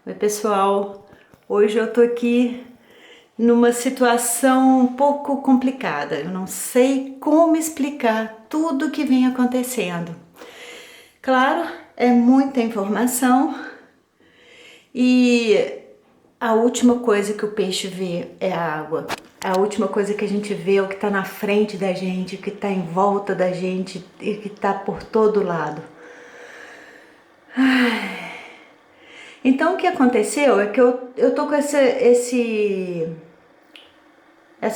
Oi, pessoal. Hoje eu tô aqui numa situação um pouco complicada. Eu não sei como explicar tudo que vem acontecendo. Claro, é muita informação e a última coisa que o peixe vê é a água. A última coisa que a gente vê é o que está na frente da gente, o que está em volta da gente e que está por todo lado. Então o que aconteceu é que eu tô com essa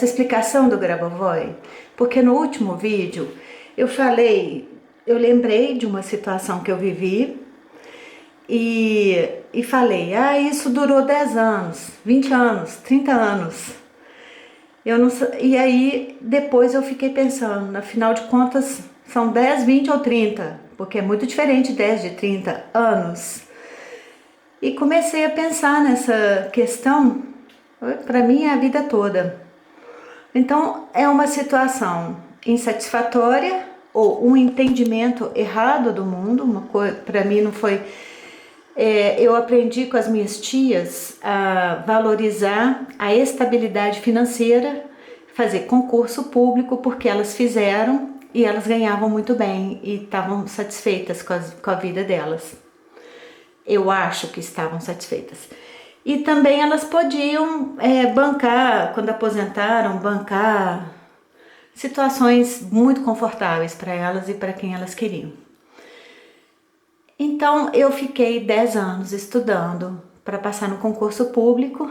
explicação do Grabovoi, porque no último vídeo eu lembrei de uma situação que eu vivi e falei, isso durou 10 anos, 20 anos, 30 anos. Eu não, e aí depois eu fiquei pensando, afinal de contas são 10, 20 ou 30, porque é muito diferente 10 de 30 anos. E comecei a pensar nessa questão, para mim é a vida toda. Então é uma situação insatisfatória ou um entendimento errado do mundo. Uma coisa para mim não foi. Eu aprendi com as minhas tias a valorizar a estabilidade financeira, fazer concurso público porque elas fizeram e elas ganhavam muito bem e estavam satisfeitas com a vida delas. Eu acho que estavam satisfeitas. E também elas podiam bancar, quando aposentaram, bancar situações muito confortáveis para elas e para quem elas queriam. Então eu fiquei 10 anos estudando para passar no concurso público,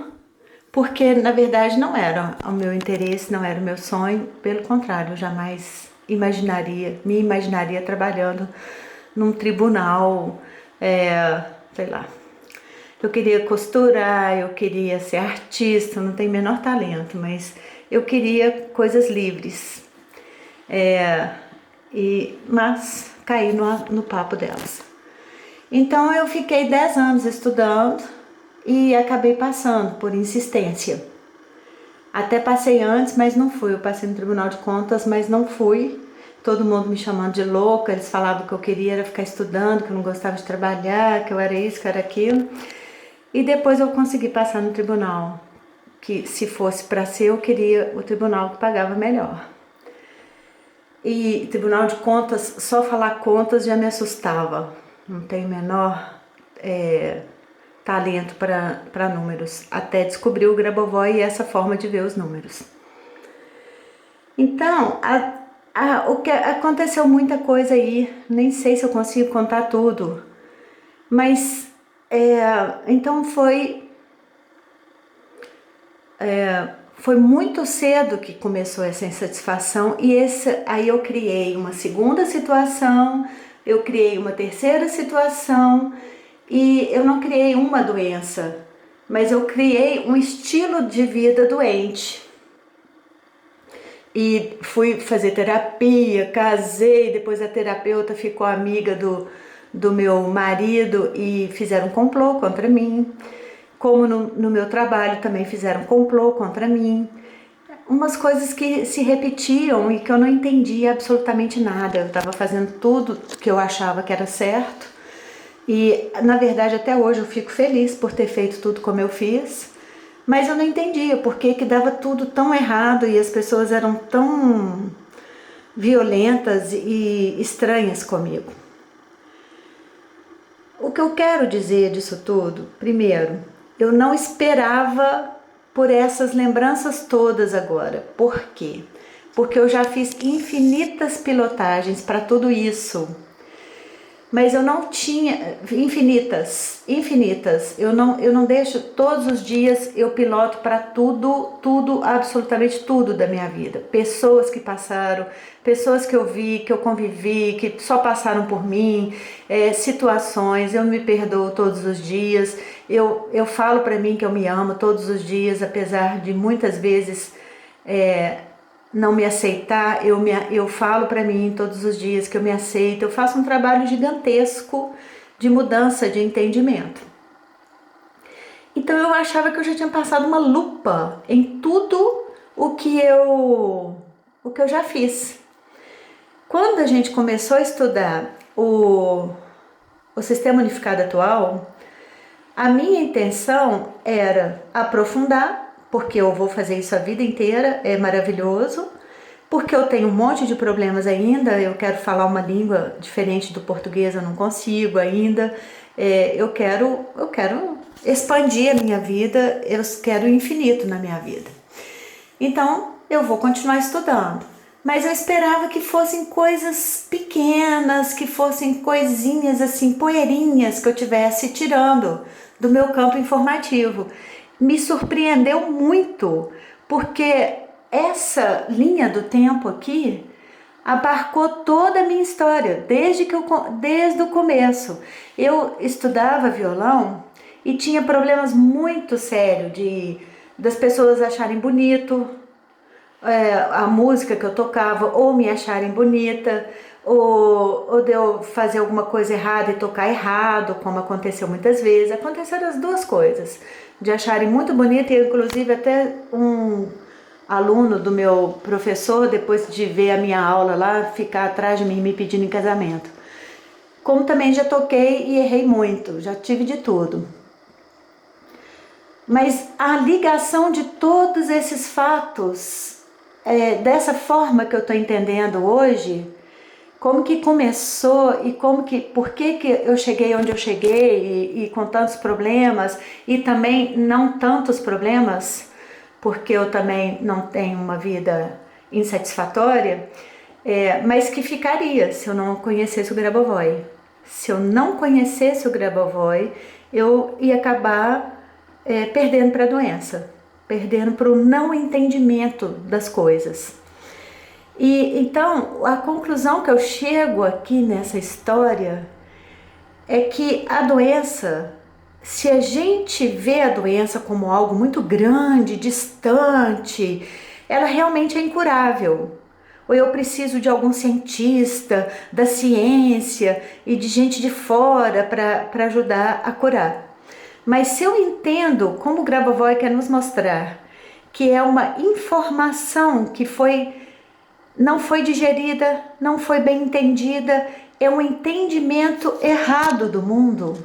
porque na verdade não era o meu interesse, não era o meu sonho, pelo contrário, eu jamais me imaginaria trabalhando num tribunal, sei lá. Eu queria costurar, eu queria ser artista, não tenho o menor talento, mas eu queria coisas livres. Mas caí no papo delas. Então eu fiquei 10 anos estudando e acabei passando por insistência. Até passei antes, mas não fui. Eu passei no Tribunal de Contas, mas não fui. Todo mundo me chamando de louca, eles falavam que eu queria era ficar estudando, que eu não gostava de trabalhar, que eu era isso, que eu era aquilo. E depois eu consegui passar no tribunal, que se fosse para ser, eu queria o tribunal que pagava melhor. E Tribunal de Contas, só falar contas já me assustava. Não tenho o menor talento para números, até descobrir o Grabovoi e essa forma de ver os números. Então, o que aconteceu muita coisa aí, nem sei se eu consigo contar tudo, mas então foi muito cedo que começou essa insatisfação e aí eu criei uma segunda situação, eu criei uma terceira situação e eu não criei uma doença, mas eu criei um estilo de vida doente. E fui fazer terapia, casei, depois a terapeuta ficou amiga do meu marido e fizeram um complô contra mim. Como no meu trabalho também fizeram complô contra mim. Umas coisas que se repetiam e que eu não entendia absolutamente nada. Eu estava fazendo tudo que eu achava que era certo. E na verdade até hoje eu fico feliz por ter feito tudo como eu fiz. Mas eu não entendia por que dava tudo tão errado e as pessoas eram tão violentas e estranhas comigo. O que eu quero dizer disso tudo, primeiro, eu não esperava por essas lembranças todas agora. Por quê? Porque eu já fiz infinitas pilotagens para tudo isso. Mas eu não tinha infinitas. Eu não deixo todos os dias eu piloto para tudo, absolutamente tudo da minha vida. Pessoas que passaram, pessoas que eu vi, que eu convivi, que só passaram por mim, situações. Eu me perdoo todos os dias. Eu falo para mim que eu me amo todos os dias, apesar de muitas vezes não me aceitar, eu falo para mim todos os dias que eu me aceito, eu faço um trabalho gigantesco de mudança de entendimento. Então eu achava que eu já tinha passado uma lupa em tudo o que eu já fiz. Quando a gente começou a estudar o sistema unificado atual, A minha intenção era aprofundar, porque eu vou fazer isso a vida inteira, é maravilhoso, porque eu tenho um monte de problemas ainda, eu quero falar uma língua diferente do português, eu não consigo ainda, eu quero expandir a minha vida, eu quero o infinito na minha vida. Então, eu vou continuar estudando, mas eu esperava que fossem coisas pequenas, que fossem coisinhas assim, poeirinhas que eu tivesse tirando do meu campo informativo. Me surpreendeu muito, porque essa linha do tempo aqui abarcou toda a minha história, desde o começo. Eu estudava violão e tinha problemas muito sérios das pessoas acharem bonito a música que eu tocava, ou me acharem bonita, ou de eu fazer alguma coisa errada e tocar errado, como aconteceu muitas vezes. Aconteceram as duas coisas, de acharem muito bonita, e inclusive até um aluno do meu professor, depois de ver a minha aula lá, ficar atrás de mim me pedindo em casamento. Como também já toquei e errei muito, já tive de tudo. Mas a ligação de todos esses fatos, dessa forma que eu estou entendendo hoje, como que começou e por que eu cheguei onde eu cheguei e com tantos problemas, e também não tantos problemas, porque eu também não tenho uma vida insatisfatória, mas que ficaria se eu não conhecesse o Grabovoi. Se eu não conhecesse o Grabovoi, eu ia acabar perdendo para a doença, perdendo para o não entendimento das coisas. E então a conclusão que eu chego aqui nessa história é que a doença, se a gente vê a doença como algo muito grande, distante, ela realmente é incurável. Ou eu preciso de algum cientista da ciência e de gente de fora para ajudar a curar. Mas se eu entendo, como o Grabovoi quer nos mostrar, que é uma informação que não foi digerida, não foi bem entendida, é um entendimento errado do mundo.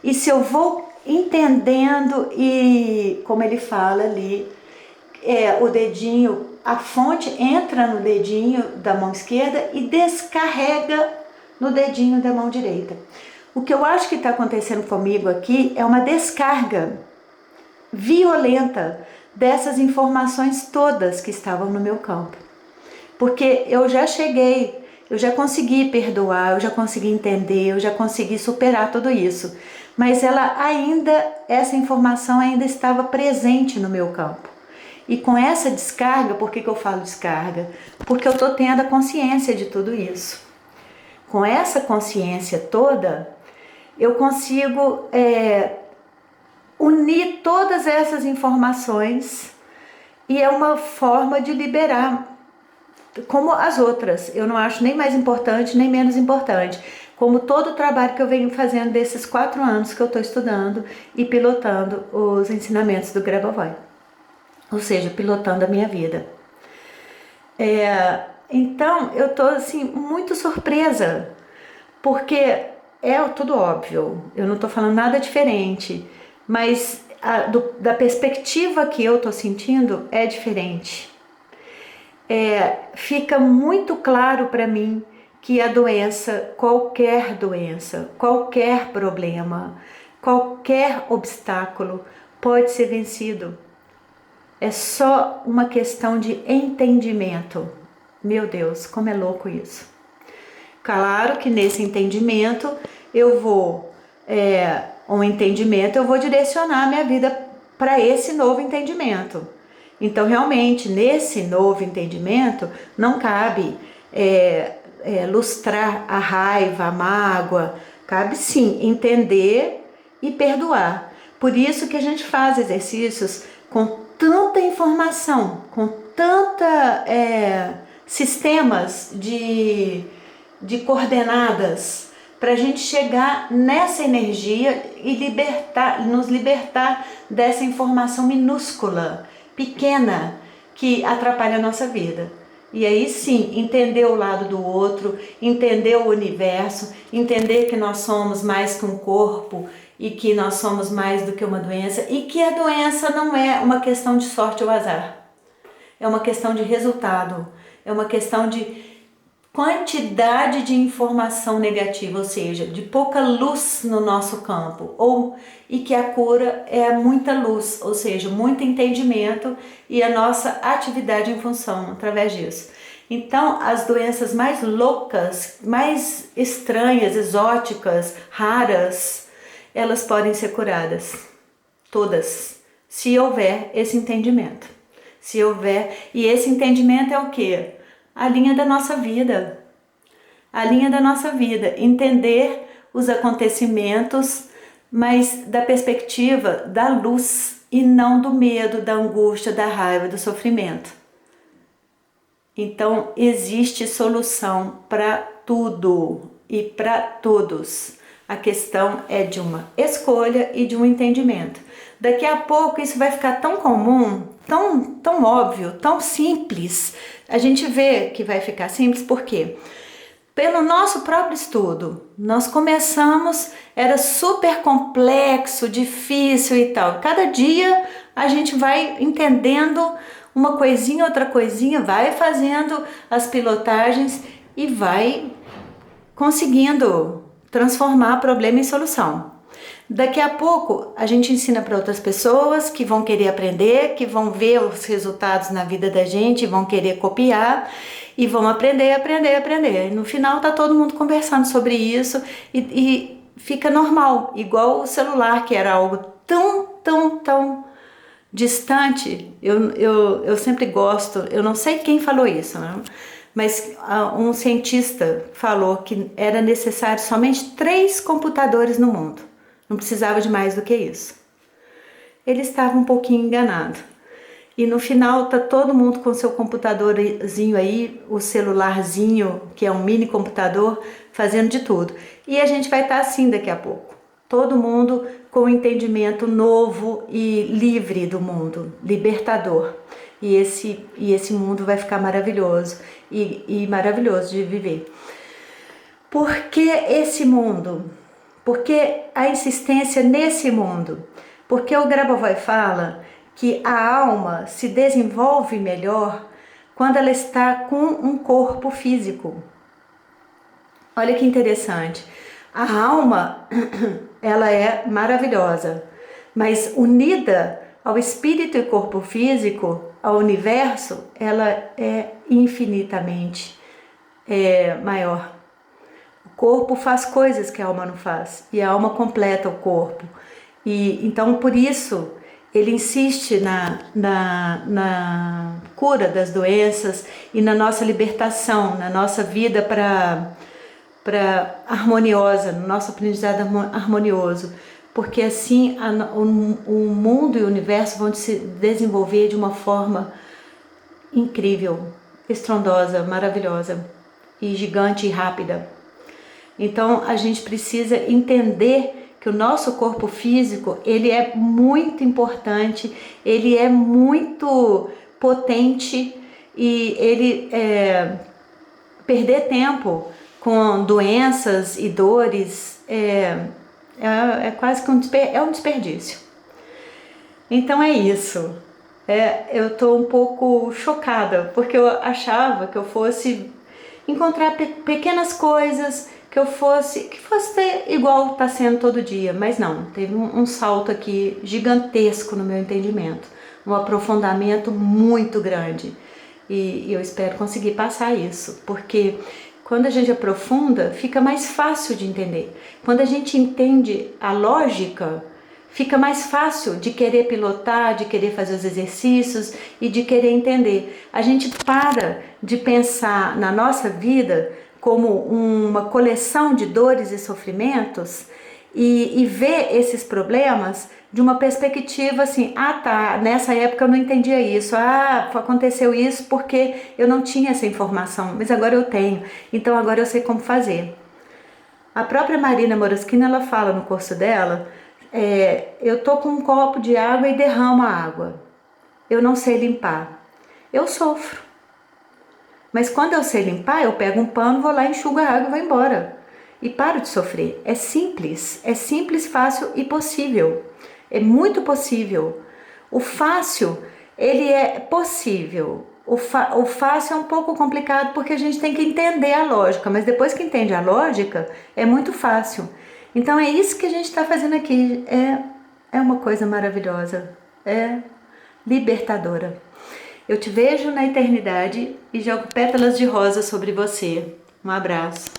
E se eu vou entendendo, e como ele fala ali, o dedinho, a fonte entra no dedinho da mão esquerda e descarrega no dedinho da mão direita. O que eu acho que está acontecendo comigo aqui é uma descarga violenta dessas informações todas que estavam no meu campo. Porque eu já cheguei, eu já consegui perdoar, eu já consegui entender, eu já consegui superar tudo isso. Mas essa informação ainda estava presente no meu campo. E com essa descarga, por que eu falo descarga? Porque eu estou tendo a consciência de tudo isso. Com essa consciência toda, eu consigo unir todas essas informações, e é uma forma de liberar, como as outras. Eu não acho nem mais importante, nem menos importante. Como todo o trabalho que eu venho fazendo desses 4 anos que eu estou estudando e pilotando os ensinamentos do Grabovoi. Ou seja, pilotando a minha vida. Então, eu estou assim, muito surpresa, porque tudo óbvio, eu não estou falando nada diferente, mas da perspectiva que eu estou sentindo é diferente. Fica muito claro para mim que a doença, qualquer problema, qualquer obstáculo pode ser vencido. É só uma questão de entendimento. Meu Deus, como é louco isso. Claro que nesse entendimento eu vou direcionar a minha vida para esse novo entendimento. Então, realmente, nesse novo entendimento, não cabe lustrar a raiva, a mágoa, cabe sim entender e perdoar. Por isso que a gente faz exercícios com tanta informação, com tanta sistemas de coordenadas, para a gente chegar nessa energia e nos libertar dessa informação minúscula, pequena, que atrapalha a nossa vida. E aí sim, entender o lado do outro, entender o universo, entender que nós somos mais que um corpo e que nós somos mais do que uma doença e que a doença não é uma questão de sorte ou azar. É uma questão de resultado, é uma questão de quantidade de informação negativa, ou seja, de pouca luz no nosso campo, e que a cura é muita luz, ou seja, muito entendimento e a nossa atividade em função através disso. Então, as doenças mais loucas, mais estranhas, exóticas, raras, elas podem ser curadas, todas, se houver esse entendimento. Se houver, e esse entendimento é o quê? A linha da nossa vida. A linha da nossa vida. Entender os acontecimentos, mas da perspectiva da luz e não do medo, da angústia, da raiva, do sofrimento. Então, existe solução para tudo e para todos. A questão é de uma escolha e de um entendimento. Daqui a pouco isso vai ficar tão comum, tão óbvio, tão simples. A gente vê que vai ficar simples porque, pelo nosso próprio estudo, nós começamos, era super complexo, difícil e tal. Cada dia a gente vai entendendo uma coisinha, outra coisinha, vai fazendo as pilotagens e vai conseguindo transformar problema em solução. Daqui a pouco a gente ensina para outras pessoas que vão querer aprender, que vão ver os resultados na vida da gente, vão querer copiar e vão aprender. E no final tá todo mundo conversando sobre isso e fica normal, igual o celular, que era algo tão distante. Eu sempre gosto, eu não sei quem falou isso, né? Mas um cientista falou que era necessário somente 3 computadores no mundo. Não precisava de mais do que isso. Ele estava um pouquinho enganado. E no final tá todo mundo com seu computadorzinho aí, o celularzinho, que é um mini computador, fazendo de tudo. E a gente vai estar assim daqui a pouco. Todo mundo com um entendimento novo e livre do mundo, libertador. E esse mundo vai ficar maravilhoso e maravilhoso de viver. Por que esse mundo? Por que a insistência nesse mundo? Porque o Grabovoi fala que a alma se desenvolve melhor quando ela está com um corpo físico. Olha que interessante. A alma, ela é maravilhosa, mas unida ao espírito e corpo físico, ao universo, ela é infinitamente maior. O corpo faz coisas que a alma não faz e a alma completa o corpo. E então, por isso, ele insiste na cura das doenças e na nossa libertação, na nossa vida para harmoniosa, no nosso aprendizado harmonioso, porque assim o mundo e o universo vão se desenvolver de uma forma incrível, estrondosa, maravilhosa e gigante e rápida. Então a gente precisa entender que o nosso corpo físico, ele é muito importante, ele é muito potente e ele perder tempo com doenças e dores é quase que um desperdício. Então é isso. Eu estou um pouco chocada, porque eu achava que eu fosse encontrar pequenas coisas, que fosse igual está sendo todo dia, mas não, teve um salto aqui gigantesco no meu entendimento, um aprofundamento muito grande, e eu espero conseguir passar isso, porque quando a gente aprofunda, fica mais fácil de entender. Quando a gente entende a lógica, fica mais fácil de querer pilotar, de querer fazer os exercícios e de querer entender. A gente para de pensar na nossa vida como uma coleção de dores e sofrimentos e ver esses problemas de uma perspectiva assim, nessa época eu não entendia isso, aconteceu isso porque eu não tinha essa informação, mas agora eu tenho, então agora eu sei como fazer. A própria Marina Moraschino, ela fala no curso dela, eu tô com um copo de água e derramo a água, eu não sei limpar, eu sofro. Mas quando eu sei limpar, eu pego um pano, vou lá, enxugo a água e vou embora. e paro de sofrer. É simples, fácil e possível. É muito possível. O fácil, ele é possível. O fácil é um pouco complicado porque a gente tem que entender a lógica, mas depois que entende a lógica, é muito fácil. Então é isso que a gente está fazendo aqui. É uma coisa maravilhosa, é libertadora. Eu te vejo na eternidade e jogo pétalas de rosa sobre você. Um abraço.